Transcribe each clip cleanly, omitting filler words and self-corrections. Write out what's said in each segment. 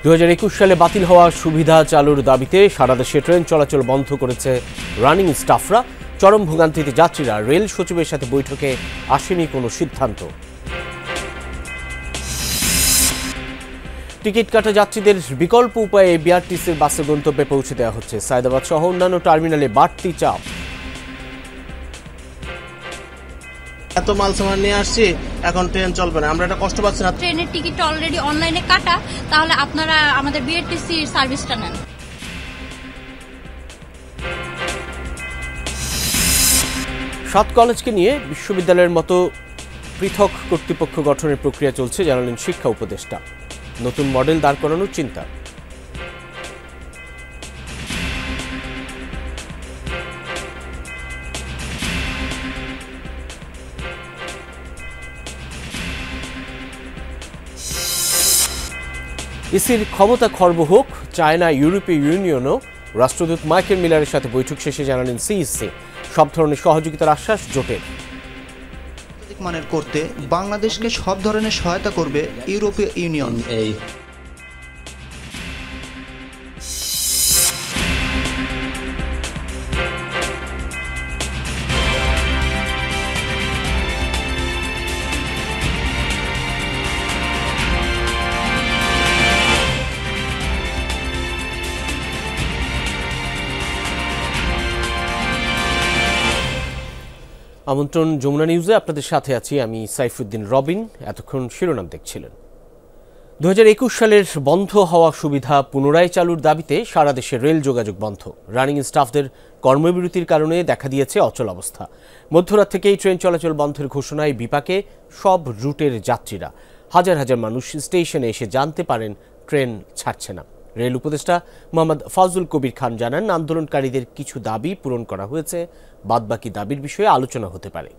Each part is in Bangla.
2021 সালে বাতিল হওয়া সুবিধা চালুর দাবিতে সারা দেশে ট্রেন চলাচল বন্ধ করেছে রানিং স্টাফরা। চরম ভোগান্তিতে যাত্রীরা। রেল সচিবের সাথে বৈঠকে আসেনি কোনো সিদ্ধান্ত। টিকিট কাটা যাত্রীদের বিকল্প উপায়ে বিআরটিসির বাসে গন্তব্যে পৌঁছে দেওয়া হচ্ছে। সায়দাবাদ সহ অন্যান্য টার্মিনালে বাড়তি চাপ। এত মাল সামান নিয়ে আসছি, এখন ট্রেন চলবে না, আমরা এটা কষ্ট পাচ্ছি না। ট্রেনের টিকিট অলরেডি অনলাইনে কাটা, তাহলে আপনারা আমাদের বিআরটিসি সার্ভিসটা নেন। সাত কলেজকে নিয়ে বিশ্ববিদ্যালয়ের মতো পৃথক কর্তৃপক্ষ গঠনের প্রক্রিয়া চলছে, জানালেন শিক্ষা উপদেষ্টা। নতুন মডেল দাঁড় করানোর চিন্তা। ইসির ক্ষমতা খর্ব হোক, চায় না ইউরোপীয় ইউনিয়নও। রাষ্ট্রদূত মাইকেল মিলারের সাথে বৈঠক শেষে জানালেন সিইসি, সব ধরনের সহযোগিতার আশ্বাস জোটের। মানের করতে বাংলাদেশকে সব ধরনের সহায়তা করবে ইউরোপীয় ইউনিয়ন। আমন্ত্রণ যমুনা নিউজে, আপনাদের সাথে আছি আমি সাইফুদ্দিন রবিন। এতক্ষণ শিরোনাম দেখছিলেন। 2021 সালের বন্ধ হওয়া সুবিধা পুনরায় চালুর দাবিতে সারা দেশে রেল যোগাযোগ বন্ধ। রানিং স্টাফদের কর্মবিরতির কারণে দেখা দিয়েছে অচল অবস্থা। মধ্যরাত থেকেই ট্রেন চলাচল বন্ধের ঘোষণায় বিপাকে সব রুটের যাত্রীরা। হাজার হাজার মানুষ স্টেশনে এসে জানতে পারেন ট্রেন ছাড়ছে না। রেল উপদেষ্টা মোহাম্মদ ফাজুল কবির খান জানান, আন্দোলনকারীদের কিছু দাবি পূরণ করা হয়েছে, বাদবাকি দাবির বিষয়ে আলোচনা হতে পারে।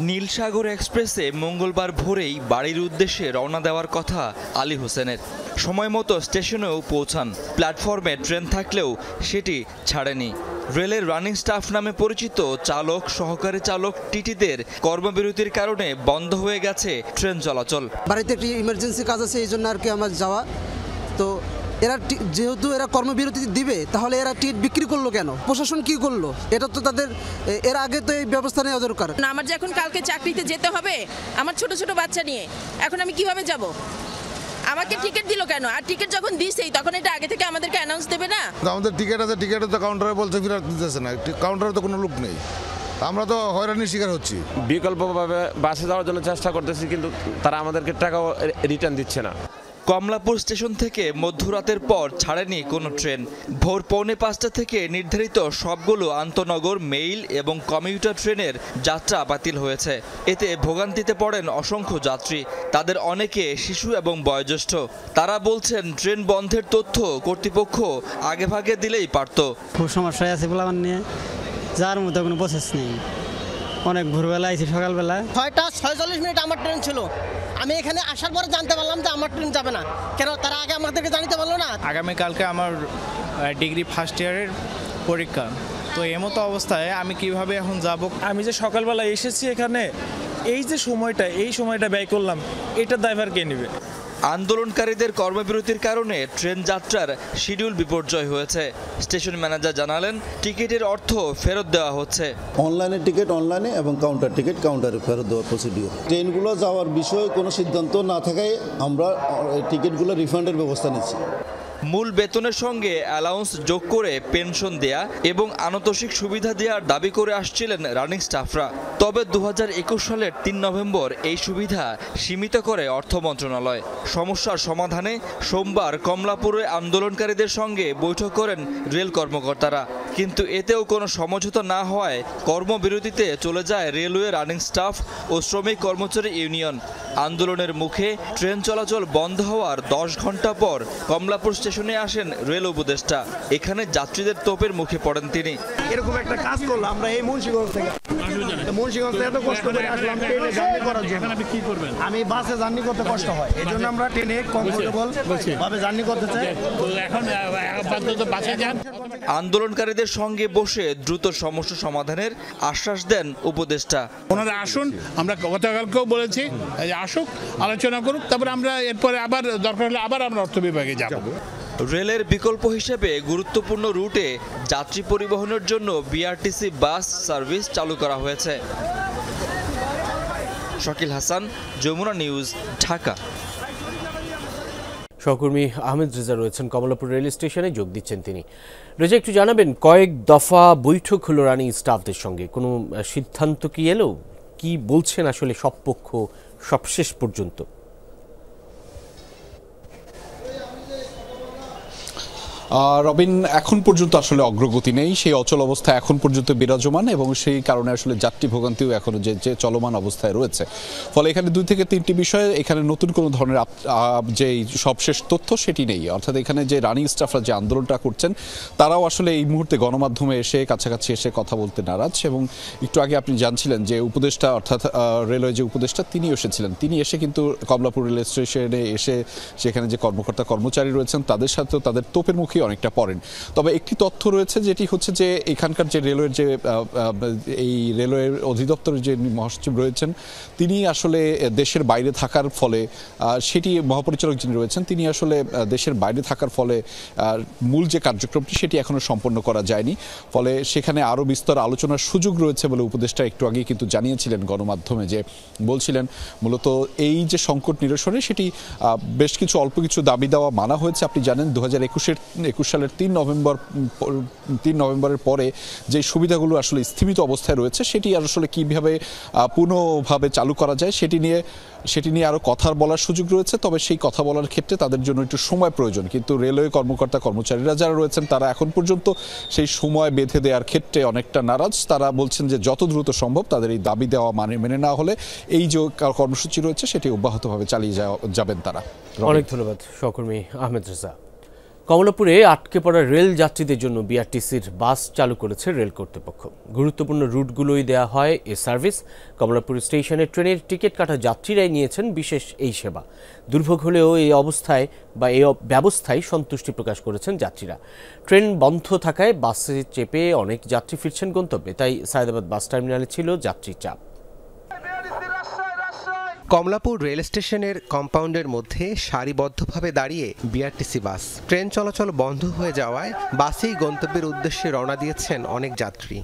নীলসাগর এক্সপ্রেসে মঙ্গলবার ভোরেই বাড়ির উদ্দেশ্যে রওনা দেওয়ার কথা আলী হোসেনের। সময় মতো স্টেশনেও পৌঁছান। প্ল্যাটফর্মে ট্রেন থাকলেও সেটি ছাড়েনি। রেলের রানিং স্টাফ নামে পরিচিত চালক, সহকারী চালক, টিটিদের কর্মবিরতির কারণে বন্ধ হয়ে গেছে ট্রেন চলাচল। বাড়িতে একটি ইমার্জেন্সি কাজ আছে, এই জন্য আর কি আমার যাওয়া। তো এরা যেহেতু এরা কর্মবিরতি দিবে, তাহলে এরা টিকিট বিক্রি করলো কেন? প্রশাসন কি করলো? এটা তো তাদের এর আগে তো এই ব্যবস্থা নেওয়া দরকার। আমার যে এখন কালকে চাকরিতে যেতে হবে, আমার ছোট ছোট বাচ্চা নিয়ে, এখন আমি কিভাবে যাব? আমাকে টিকিট দিল কেন? আর টিকিট যখন দিছেই তখন এটা আগে থেকে আমাদেরকে অ্যানাউন্স দেবে না? আমাদের টিকিট আছে, টিকিটে তো কাউন্টারে বলছে ফেরত দিতেছে না, কাউন্টারে তো কোনো লোক নেই। আমরা তো হয়রানির শিকার হচ্ছি। বিকল্পভাবে বাসে যাওয়ার জন্য চেষ্টা করতেছি, কিন্তু তারা আমাদেরকে টাকাও রিটার্ন দিচ্ছে না। কমলাপুর স্টেশন থেকে মধ্যরাতের পর ছাড়েনি কোনো ট্রেন। ভোর 4:45 থেকে নির্ধারিত সবগুলো আন্তনগর, মেইল এবং কমিউটার ট্রেনের যাত্রা বাতিল হয়েছে। এতে ভোগান্তিতে পড়েন অসংখ্য যাত্রী। তাদের অনেকে শিশু এবং বয়োজ্যেষ্ঠ। তারা বলছেন, ট্রেন বন্ধের তথ্য কর্তৃপক্ষ আগেভাগে দিলেই পারত। খুব সমস্যায় আছে বলে আমার নিয়ে যার মতো কোনো প্রসেস নেই। অনেক ভোরবেলা আইছি, সকালবেলা 6:46 আমার ট্রেন ছিল। আমি এখানে আসার পরে জানতে পারলাম যে আমার ট্রেন যাবে না। কেন তারা আগে আমাদেরকে জানিতে পারলো না? আগামীকালকে আমার ডিগ্রি ফার্স্ট ইয়ারের পরীক্ষা, তো এমতো অবস্থায় আমি কিভাবে এখন যাব? আমি যে সকালবেলা এসেছি এখানে, এই যে সময়টা ব্যয় করলাম, এটা ড্রাইভার কে নেবে? আন্দোলনকারীদের কর্মবিরতির কারণে ট্রেন যাত্রার শিডিউল বিপর্যয় হয়েছে। স্টেশন ম্যানেজার জানালেন, টিকিটের অর্থ ফেরত দেওয়া হচ্ছে। অনলাইনে টিকিট অনলাইনে এবং কাউন্টার টিকিট কাউন্টারে ফেরত দেওয়ার প্রসিডিউর। ট্রেনগুলো যাওয়ার বিষয়ে কোনো সিদ্ধান্ত না থাকায় আমরা টিকিটগুলো রিফান্ডের ব্যবস্থা নিচ্ছি। মূল বেতনের সঙ্গে অ্যালাউন্স যোগ করে পেনশন দেয়া এবং আনুতোষিক সুবিধা দেওয়ার দাবি করে আসছিলেন রানিং স্টাফরা। তবে 2021 সালের 3 নভেম্বর এই সুবিধা সীমিত করে অর্থ মন্ত্রণালয়। সমস্যার সমাধানে সোমবার কমলাপুরে আন্দোলনকারীদের সঙ্গে বৈঠক করেন রেল কর্মকর্তারা, কিন্তু এতেও কোনো সমঝোতা না হওয়ায় কর্মবিরতিতে চলে যায় রেলওয়ে রানিং স্টাফ ও শ্রমিক কর্মচারী ইউনিয়ন। আন্দোলনের মুখে ট্রেন চলাচল বন্ধ হওয়ার 10 ঘন্টা পর কমলাপুর স্টেশনে আসেন রেল উপদেষ্টা। এখানে যাত্রীদের তোপের মুখে পড়েন তিনি। এরকম একটা কাজ করলো আমরা এই মুন্সিগঞ্জ থেকে এত কষ্ট করে আসলাম ট্রেনে জার্নি করার জন্য। আমি বাসে জার্নি করতে কষ্ট হয়, এই জন্য আমরা ট্রেনে কমফোর্টেবল ভাবে জার্নি করতে চাই। আন্দোলনকারীদের সঙ্গে বসে দ্রুত সমস্যা সমাধানের আশ্বাস দেন উপদেষ্টা। ওনারা আসুন, আমরা গতকালকেও বলেছি আসুক, আলোচনা করুক, তারপরে আমরা এরপরে আবার দরকার হলে আবার আমরা অর্থ বিভাগে যাব। রেলের বিকল্প হিসেবে গুরুত্বপূর্ণ রুটে যাত্রী পরিবহনের জন্য বিআরটিসি বাস সার্ভিস চালু করা হয়েছে। শাকিল হাসান, যমুনা নিউজ, ঢাকা। সহকর্মী আহমেদ রেজা রয়েছেন কমলাপুর রেল স্টেশনে, যোগ দিচ্ছেন তিনি। রেজা, একটু জানাবেন, কয়েক দফা বৈঠক হলো রানিং স্টাফদের সঙ্গে, কোনো সিদ্ধান্ত কি এলো? কি বলছেন আসলে সব পক্ষ সবশেষ পর্যন্ত? রবিন, এখন পর্যন্ত আসলে অগ্রগতি নেই, সেই অচল অবস্থা এখন পর্যন্ত বিরাজমান এবং সেই কারণে আসলে যাত্রী ভোগান্তিও এখনো যে চলমান অবস্থায় রয়েছে। ফলে এখানে 2 থেকে 3টি বিষয়ে এখানে নতুন কোনো ধরনের যে সবশেষ তথ্য সেটি নেই। অর্থাৎ এখানে যে রানিং স্টাফরা যে আন্দোলনটা করছেন তারাও আসলে এই মুহূর্তে গণমাধ্যমে এসে কাছাকাছি এসে কথা বলতে নারাজ। এবং একটু আগে আপনি জানছিলেন যে উপদেষ্টা, অর্থাৎ রেলওয়ে যে উপদেষ্টা, তিনি এসেছিলেন। তিনি এসে কিন্তু কমলাপুর রেল স্টেশনে এসে সেখানে যে কর্মকর্তা কর্মচারী রয়েছেন তাদের সাথেও তাদের তোপের মুখে অনেকটা পড়েন। তবে একটি তথ্য রয়েছে, যেটি হচ্ছে যে এখানকার যে রেলওয়ের যে এই রেলওয়ের অধিদপ্তরের যে মহাসচিব রয়েছেন তিনি আসলে দেশের বাইরে থাকার ফলে, সেটি মহাপরিচালক যিনি রয়েছেন তিনি আসলে দেশের বাইরে থাকার ফলে মূল যে কার্যক্রমটি সেটি এখনো সম্পন্ন করা যায়নি। ফলে সেখানে আরও বিস্তর আলোচনার সুযোগ রয়েছে বলে উপদেষ্টা একটু আগেই কিন্তু জানিয়েছিলেন গণমাধ্যমে, যে বলছিলেন মূলত এই যে সংকট নিরসনে সেটি বেশ কিছু অল্প কিছু দাবি দেওয়া মানা হয়েছে। আপনি জানেন 2021 সালের 3 নভেম্বরের পরে যে সুবিধাগুলো আসলে স্থিমিত অবস্থায় রয়েছে সেটি আসলে কীভাবে পুনঃভাবে চালু করা যায় সেটি নিয়ে আরও কথা বলার সুযোগ রয়েছে। তবে সেই কথা বলার ক্ষেত্রে তাদের জন্য একটু সময় প্রয়োজন। কিন্তু রেলওয়ে কর্মকর্তা কর্মচারীরা যারা রয়েছেন তারা এখন পর্যন্ত সেই সময় বেঁধে দেওয়ার ক্ষেত্রে অনেকটা নারাজ। তারা বলছেন যে যত দ্রুত সম্ভব তাদের এই দাবি দেওয়া মেনে না হলে এই যে কর্মসূচি রয়েছে সেটি অব্যাহতভাবে চালিয়ে যাবেন তারা। অনেক ধন্যবাদ সহকর্মী আহমেদ রেজা। কমলাপুরে আটকে পড়া রেল যাত্রীদের জন্য বিআরটিসির বাস চালু করেছে রেল কর্তৃপক্ষ। গুরুত্বপূর্ণ রুটগুলোই দেওয়া হয় এ সার্ভিস। কমলাপুর স্টেশনে ট্রেনের টিকিট কাটা যাত্রীরাই নিয়েছেন বিশেষ এই সেবা। দুর্ভোগ হলেও এই ব্যবস্থায় সন্তুষ্টি প্রকাশ করেছেন যাত্রীরা। ট্রেন বন্ধ থাকায় বাসে চেপে অনেক যাত্রী ফিরছেন গন্তব্যে, তাই সায়েদাবাদ বাস টার্মিনালে ছিল যাত্রী চাপ। কমলাপুর রেল স্টেশনের কম্পাউন্ডের মধ্যে সারিবদ্ধভাবে দাঁড়িয়ে বিআরটিসি বাস। ট্রেন চলাচল বন্ধ হয়ে যাওয়ায় বাসেই গন্তব্যের উদ্দেশ্যে রওনা দিয়েছেন অনেক যাত্রী।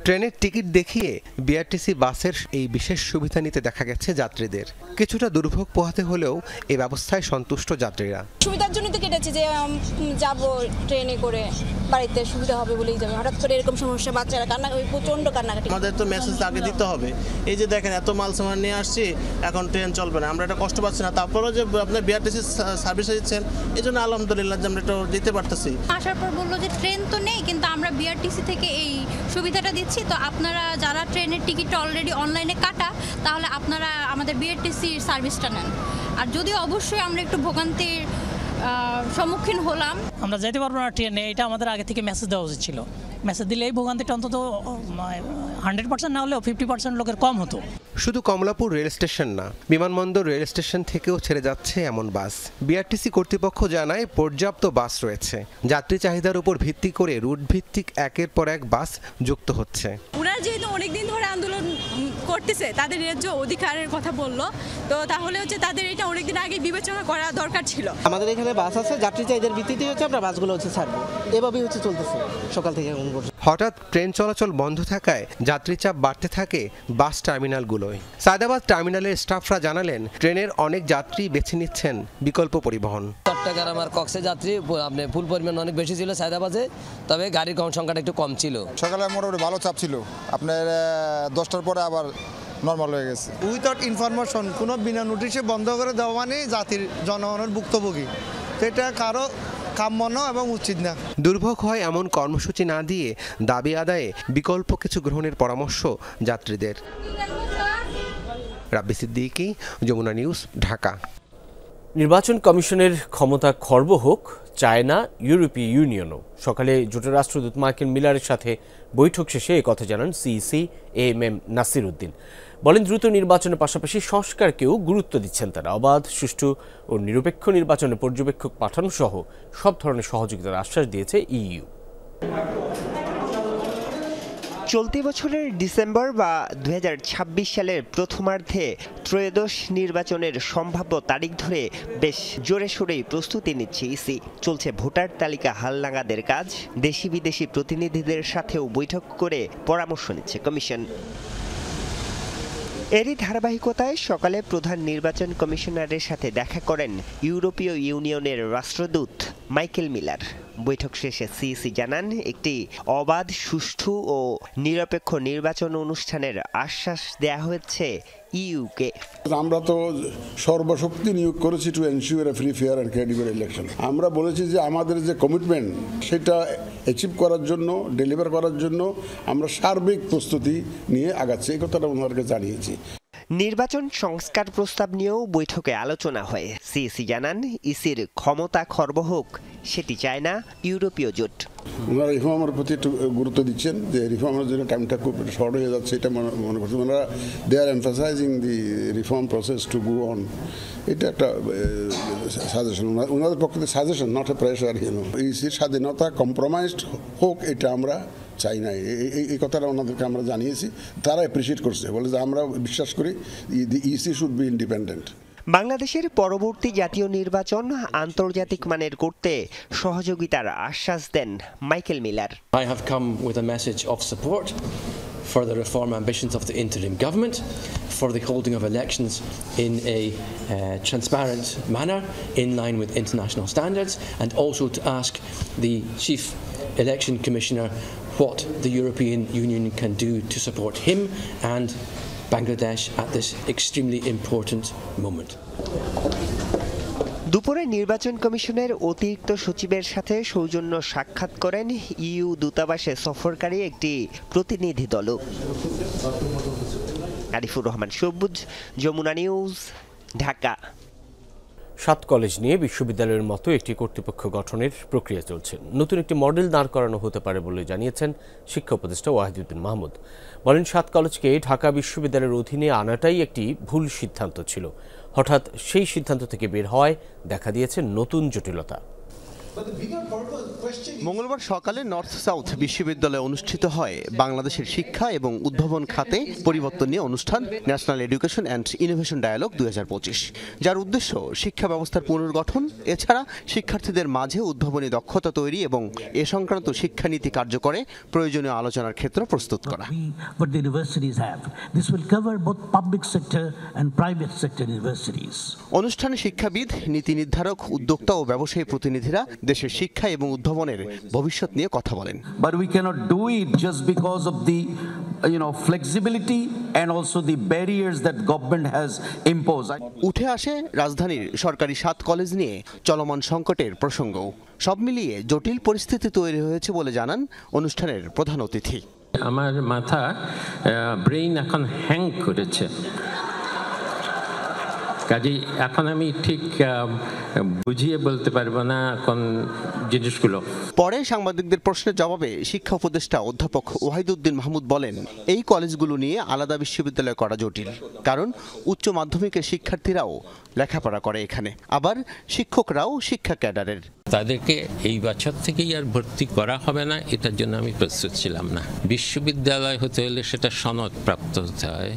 ট্রেনের টিকিট দেখিয়ে বিআরটিসি বাসের এই বিশেষ সুবিধা নিতে দেখা গেছে যাত্রীদের। কিছুটা দুর্ভোগ পোহাতে হলেও এই ব্যবস্থায় সন্তুষ্ট যাত্রীরা। সুবিধার জন্য তো কেটেছে যে যাব ট্রেনে করে, বাড়িতে সুবিধা হবে বলেই যাবে। হঠাৎ করে এরকম সমস্যা, বাচ্চারা প্রচন্ড কান্নাকাটি। আমাদের তো মেসেজ আগে দিতে হবে, এই যে দেখেন এত মাল সামান নিয়ে আসছি, এখন ট্রেন চলবে না, আমরা এটা কষ্ট পাচ্ছি না। তারপরেও যে আপনার বিআরটিসি সার্ভিস দিচ্ছেন, এই জন্য আলহামদুলিল্লাহ যে আমরা এটা দিতে পারতেছি। আসার পর বললো যে ট্রেন তো নেই, কিন্তু আমরা বিআরটিসি থেকে এই সুবিধাটা দিচ্ছি, তো আপনারা যারা ট্রেনের টিকিটটা অলরেডি অনলাইনে কাটা, তাহলে আপনারা আমাদের বিআরটিসির সার্ভিসটা নেন। আর যদিও অবশ্যই আমরা একটু ভোগান্তির সম্মুখীন হলাম, আমরা যেতে পারবো না ট্রেনে, এটা আমাদের আগে থেকে মেসেজ দেওয়া উচিত ছিল। মেসেজ দিলে এই ভোগান্তিটা অন্তত 100% না হলেও 50% লোকের কম হতো। শুধু কমলাপুর রেল স্টেশন না, বিমানবন্দর রেল স্টেশন থেকেও ছেড়ে যাচ্ছে এমন বাস। বিআরটিসি কর্তৃপক্ষ জানায় পর্যাপ্ত বাস রয়েছে। যাত্রী চাহিদার উপর ভিত্তি করে রুট ভিত্তিক একের পর এক বাস যুক্ত হচ্ছে। ওরা যেহেতু অনেকদিন ধরে আন্দোলন করতেছে, তাদের ন্যায্য অধিকারের কথা বললো, তো তাহলে হচ্ছে তাদের এটা অনেকদিন আগে বিবেচনা করা দরকার ছিল। আমাদের এখানে বাস আছে, যাত্রী চাহিদার ভিত্তিতে হচ্ছে আমরা বাসগুলো হচ্ছে ছাড়বো, এভাবেই হচ্ছে চলতেছে সকাল থেকে। হঠাৎ ট্রেন চলাচল বন্ধ থাকায় যাত্রী চাপ বাড়তে থাকে বাস টার্মিনালগুলোয়। সায়েদাবাদ টার্মিনালের স্টাফরা জানালেন ট্রেনের অনেক যাত্রী বেছে নিচ্ছেন বিকল্প পরিবহন। চট্টগ্রাম আর কক্সে যাত্রী আপনি ফুল পরিমাণ অনেক বেশি ছিল সায়েদাবাদে, তবে গাড়ির সংখ্যাটা একটু কম ছিল। সকালে মোটামুটি ভালো চাপ ছিল, আপনার 10টার পরে আবার নর্মাল হয়ে গেছে। উইথাউট ইনফরমেশন, কোনো বিনা নোটিশে বন্ধ করে দেওয়া মানে জাতির জনগণের ভুক্তভোগী, তো এটা কারো কাম্য এবং উচিত না। দুর্ভোগ হয় এমন কর্মসূচি না দিয়ে দাবি আদায়ে বিকল্প কিছু গ্রহণের পরামর্শ যাত্রীদের। রাব্বি সিদ্দিকী, যমুনা নিউজ, ঢাকা। নির্বাচন কমিশনের ক্ষমতা খর্ব হোক চায় না ইউরোপীয় ইউনিয়নও। সকালে জোটের রাষ্ট্রদূত মাইকেল মিলারের সাথে বৈঠক শেষে একথা জানান সিইসি এএমএম নাসির উদ্দিন। বলেন, দ্রুত নির্বাচনের পাশাপাশি সংস্কারকেও গুরুত্ব দিচ্ছেন তারা। অবাধ, সুষ্ঠু ও নিরপেক্ষ নির্বাচনে পর্যবেক্ষক পাঠানো সহ সব ধরনের সহযোগিতার আশ্বাস দিয়েছে ইইউ। চলতি বছরের ডিসেম্বর বা 2026 সালের প্রথমার্ধে ত্রয়োদশ নির্বাচনের সম্ভাব্য তারিখ ধরে বেশ জোরে সোরেই প্রস্তুতি নিচ্ছে ইসি। চলছে ভোটার তালিকা হালনাগাদের কাজ। দেশি বিদেশি প্রতিনিধিদের সাথেও বৈঠক করে পরামর্শ নিচ্ছে কমিশন। এরই ধারাবাহিকতায় সকালে প্রধান নির্বাচন কমিশনারের সাথে দেখা করেন ইউরোপীয় ইউনিয়নের রাষ্ট্রদূত মাইকেল মিলার। বৈঠক শেষে সিইসি জানান, একটি অবাধ, সুষ্ঠু ও নিরপেক্ষ নির্বাচন অনুষ্ঠানের আশ্বাস দেয়া হয়েছে ইইউকে। আমরা তো সর্বশক্তি নিয়োগ করেছি to ensure A free, fair and credible election. আমরা বলেছি যে আমাদের যে কমিটমেন্ট সেটা অ্যাচিভ করার জন্য, ডেলিভার করার জন্য আমরা সার্বিক প্রস্তুতি নিয়ে আগাচ্ছি, এই কথাটা ওনাদেরকে জানিয়েছি। নির্বাচন সংস্কার প্রস্তাব নিয়েও বৈঠকে আলোচনা হয়। সিইসি জানান, ইসির ক্ষমতা খর্ব হোক সেটি চায় না ইউরোপীয় জোট। ওনারা রিফর্মের প্রতি একটু গুরুত্ব দিচ্ছেন, যে রিফর্মের জন্য টাইমটা খুব শর্ট হয়ে যাচ্ছে, এটা মনে করছি। ওনারা they are emphasizing the reform process to go on. এটা একটা সাজেশন, ওনাদের পক্ষে সাজেশন, নট এ প্রেশার। ইসির স্বাধীনতা কম্প্রোমাইজড হোক এটা আমরা চাই না, এই কথাটা ওনাদেরকে আমরা জানিয়েছি। তারা অ্যাপ্রিসিয়েট করছে, বলে যে আমরা বিশ্বাস করি the EC should be independent. বাংলাদেশের পরবর্তী জাতীয় নির্বাচন আন্তর্জাতিক মানের করতে সহযোগিতার আশ্বাস দেন Michael Miller. I have come with a message of support for the reform ambitions of the interim government, for the holding of elections in a transparent manner in line with international standards, and also to ask the Chief Election Commissioner what the European Union can do to support him and Bangladesh at this extremely important moment. দুপুরে নির্বাচন কমিশনের অতিরিক্ত সচিবের সাথে সৌজন্য সাক্ষাৎ করেন ইইউ দূতাবাসে সফরকারী একটি প্রতিনিধি দল। আরিফুর রহমান সবুজ, যমুনা নিউজ, ঢাকা। 7 কলেজ নিয়ে বিশ্ববিদ্যালয়ের মতো একটি কর্তৃপক্ষ গঠনের প্রক্রিয়া চলছে। নতুন একটি মডেল দাঁড় করানো হতে পারে বলে জানিয়েছেন শিক্ষা উপদেষ্টা ওয়াহিদুদ্দিন মাহমুদ। বলেন, 7 কলেজকে ঢাকা বিশ্ববিদ্যালয়ের অধীনে আনাটাই একটি ভুল সিদ্ধান্ত ছিল। হঠাৎ সেই সিদ্ধান্ত থেকে বের হওয়ায় দেখা দিয়েছে নতুন জটিলতা। মঙ্গলবার সকালে নর্থ সাউথ বিশ্ববিদ্যালয়ে অনুষ্ঠিত হয় বাংলাদেশের শিক্ষা এবং উদ্ভাবন খাতে পরিবর্তন নিয়ে অনুষ্ঠান, national education and innovation dialogue 2025, যার উদ্দেশ্য শিক্ষা ব্যবস্থার পুনর্গঠন, এছাড়া শিক্ষার্থীদের মাঝে উদ্ভাবনী দক্ষতা তৈরি এবং এ সংক্রান্ত শিক্ষানীতি কার্যকরে প্রয়োজনীয় আলোচনার ক্ষেত্র প্রস্তুত করা। অনুষ্ঠানে শিক্ষাবিদ, নীতি নির্ধারক, উদ্যোক্তা ও ব্যবসায়ী প্রতিনিধিরা দেশের শিক্ষা এবং উদ্ভাবনের ভবিষ্যৎ নিয়ে কথা বলেন। But we cannot do it just because of the flexibility and also the barriers that government has imposed. উঠে আসে রাজধানীর সরকারি 7 কলেজ নিয়ে চলমান সংকটের প্রসঙ্গ। সব মিলিয়ে জটিল পরিস্থিতি তৈরি হয়েছে বলে জানান অনুষ্ঠানের প্রধান অতিথি। আমার মাথা ব্রেইন এখন হ্যাং করেছে, কাজেই এখন আমি ঠিক বুঝিয়ে বলতে পারবো না কোন জিনিসগুলো। পরে সাংবাদিকদের প্রশ্নের জবাবে শিক্ষা উপদেষ্টা অধ্যাপক ওয়াহিদুদ্দিন মাহমুদ বলেন, এই কলেজগুলো নিয়ে আলাদা বিশ্ববিদ্যালয় করা জটিল, কারণ উচ্চ মাধ্যমিকের শিক্ষার্থীরাও লেখাপড়া করে এখানে, আবার শিক্ষকরাও শিক্ষা ক্যাডারের। তাদেরকে এই বছর থেকেই আর ভর্তি করা হবে না, এটার জন্য আমি প্রস্তুত ছিলাম না। বিশ্ববিদ্যালয় হতে হলে সেটা সনদপ্রাপ্ত হতে হয়।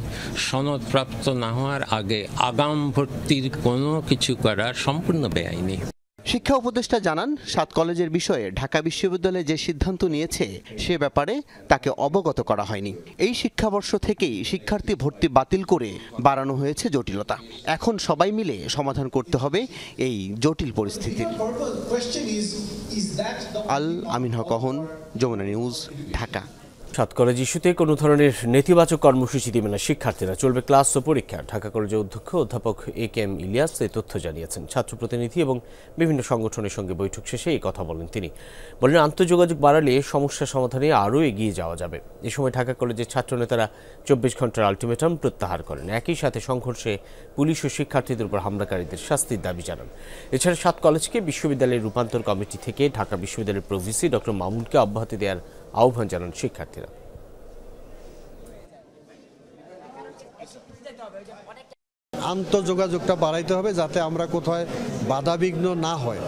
সনদপ্রাপ্ত না হওয়ার আগে আগাম ভর্তির কোনো কিছু করা সম্পূর্ণ বেআইনি। শিক্ষা উপদেষ্টা জানান, 7 কলেজের বিষয়ে ঢাকা বিশ্ববিদ্যালয় যে সিদ্ধান্ত নিয়েছে সে ব্যাপারে তাকে অবগত করা হয়নি। এই শিক্ষাবর্ষ থেকেই শিক্ষার্থী ভর্তি বাতিল করে বাড়ানো হয়েছে জটিলতা। এখন সবাই মিলে সমাধান করতে হবে এই জটিল পরিস্থিতি। আল আমিন হক অহন, যমুনা নিউজ, ঢাকা। সাত কলেজ ইস্যুতে কোনো ধরনের নেতিবাচক কর্মসূচি দেবে না শিক্ষার্থীরা, চলবে ক্লাস ও পরীক্ষা। ঢাকা কলেজের অধ্যক্ষ অধ্যাপক AK ইলিয়াস এই তথ্য জানিয়েছেন। ছাত্র প্রতিনিধি এবং বিভিন্ন সংগঠনের সঙ্গে বৈঠক শেষে এই কথা বলেন তিনি। বলেন, আন্তঃযোগাযোগ বাড়ালে সমস্যা সমাধানে আরও এগিয়ে যাওয়া যাবে। এ সময় ঢাকা কলেজের ছাত্রনেতারা 24 ঘন্টার আলটিমেটাম প্রত্যাহার করেন। একই সাথে সংঘর্ষে পুলিশ ও শিক্ষার্থীদের উপর হামলাকারীদের শাস্তির দাবি জানান। এছাড়া সাত কলেজকে বিশ্ববিদ্যালয়ের রূপান্তর কমিটি থেকে ঢাকা বিশ্ববিদ্যালয়ের প্রভিসি ডক্টর মামুনকে অব্যাহতি দেওয়ার আহ্বান জানান শিক্ষার্থীরা। আন্তঃযোগাযোগটা বাড়াইতে হবে যাতে আমরা কোথায় বাধাবিঘ্ন না হয়,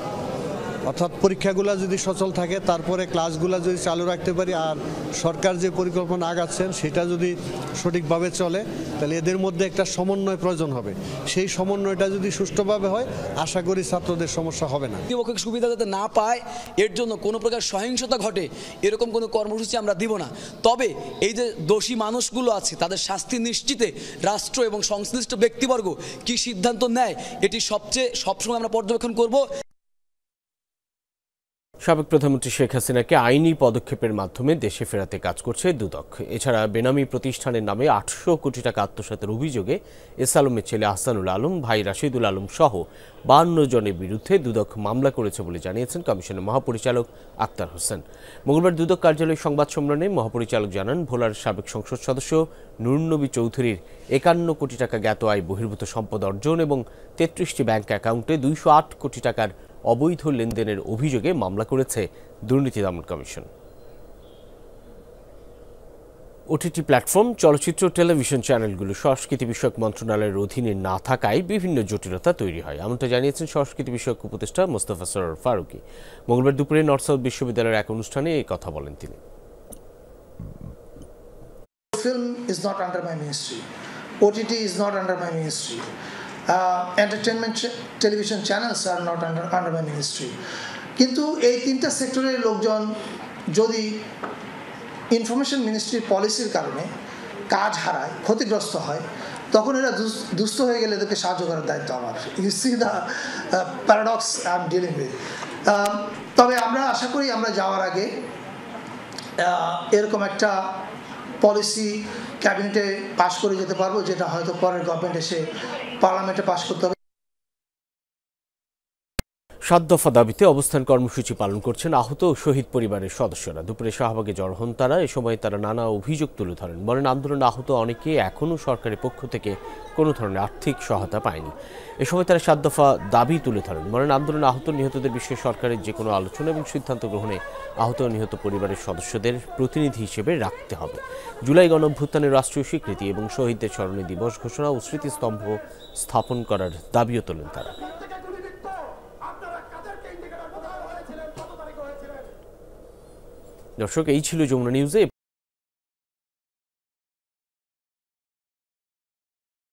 অর্থাৎ পরীক্ষাগুলো যদি সচল থাকে, তারপরে ক্লাসগুলো যদি চালু রাখতে পারি, আর সরকার যে পরিকল্পনা আগাচ্ছেন সেটা যদি সঠিকভাবে চলে, তাহলে এদের মধ্যে একটা সমন্বয় প্রয়োজন হবে। সেই সমন্বয়টা যদি সুষ্ঠুভাবে হয়, আশা করি ছাত্রদের সমস্যা হবে না। কর্তৃপক্ষ সুবিধা যাতে না পায়, এর জন্য কোনো প্রকার সহিংসতা ঘটে এরকম কোনো কর্মসূচি আমরা দিব না। তবে এই যে দোষী মানুষগুলো আছে তাদের শাস্তি নিশ্চিতে রাষ্ট্র এবং সংশ্লিষ্ট ব্যক্তিবর্গ কি সিদ্ধান্ত নেয়, এটি সবসময় আমরা পর্যবেক্ষণ করব। সাবেক প্রধানমন্ত্রী শেখ হাসিনাকে আইনি পদক্ষেপের মাধ্যমে দেশে ফেরাতে কাজ করছে দুদক। এছাড়া বেনামি প্রতিষ্ঠানের নামে 800 কোটি টাকা আত্মসাতের অভিযোগে এস আলমের ছেলে আহসানুল আলম, ভাই রাশিদুল আলম সহ 52 জনের বিরুদ্ধে দুদক মামলা করেছে বলে জানিয়েছেন কমিশনের মহাপরিচালক আক্তার হোসেন। মঙ্গলবার দুদক কার্যালয়ে সংবাদ সম্মেলনে মহাপরিচালক জানান, ভোলার সাবেক সংসদ সদস্য নুরুন্নবী চৌধুরীর 51 কোটি টাকা জ্ঞাত আয় বহির্ভূত সম্পদ অর্জন এবং 33টি ব্যাংক অ্যাকাউন্টে 208 কোটি টাকার অবৈধ লেনদেনের অভিযোগে মামলা করেছে দুর্নীতি দমন কমিশন। ওটিটি প্ল্যাটফর্ম, চলচ্চিত্র, টেলিভিশন চ্যানেলগুলো সংস্কৃতি বিষয়ক মন্ত্রণালয়ের অধীনে না থাকায় বিভিন্ন জটিলতা তৈরি হয়, এমনটা জানিয়েছেন সংস্কৃতি বিষয়ক উপদেষ্টা মোস্তফা সরোয়ার ফারুকী। মঙ্গলবার দুপুরে নর্থ সাউথ বিশ্ববিদ্যালয়ের এক অনুষ্ঠানে এই কথা বলেন তিনি। Film is not under my ministry. OTT is not under my ministry. Entertainment television channels are not under my ministry. কিন্তু এই তিনটা সেক্টরের লোকজন যদি ইনফরমেশন মিনিস্ট্রির পলিসির কারণে কাজ হারায়, ক্ষতিগ্রস্ত হয়, তখন এরা দুস্থ হয়ে গেলে এদেরকে সাহায্য করার দায়িত্ব আমার। You see the paradox I am dealing with. তবে আমরা আশা করি আমরা যাওয়ার আগে এরকম একটা পলিসি ক্যাবিনেটে পাশ করে যেতে পারবো, যেটা হয়তো পরের গভর্নমেন্ট এসে পার্লামেন্টে পাশ করতে হবে। 7 দফা দাবিতে অবস্থান কর্মসূচি পালন করছেন আহত ও শহীদ পরিবারের সদস্যরা। দুপুরে শাহবাগে জড়ো হন তারা। এ সময় তারা নানা অভিযোগ তুলে ধরেন। বলেন, আন্দোলনে আহত অনেকে এখনও সরকারের পক্ষ থেকে কোনো ধরনের আর্থিক সহায়তা পায়নি। এ সময় তারা 7 দফা দাবি তুলে ধরেন। বলেন, আন্দোলনে আহত নিহতদের বিষয়ে সরকারের যে কোনো আলোচনা এবং সিদ্ধান্ত গ্রহণে আহত ও নিহত পরিবারের সদস্যদের প্রতিনিধি হিসেবে রাখতে হবে। জুলাই গণঅভ্যুত্থানের রাষ্ট্রীয় স্বীকৃতি এবং শহীদদের স্মরণে দিবস ঘোষণা ও স্মৃতিস্তম্ভ স্থাপন করার দাবিও তোলেন তারা। দর্শক, এই ছিল যমুনা নিউজে।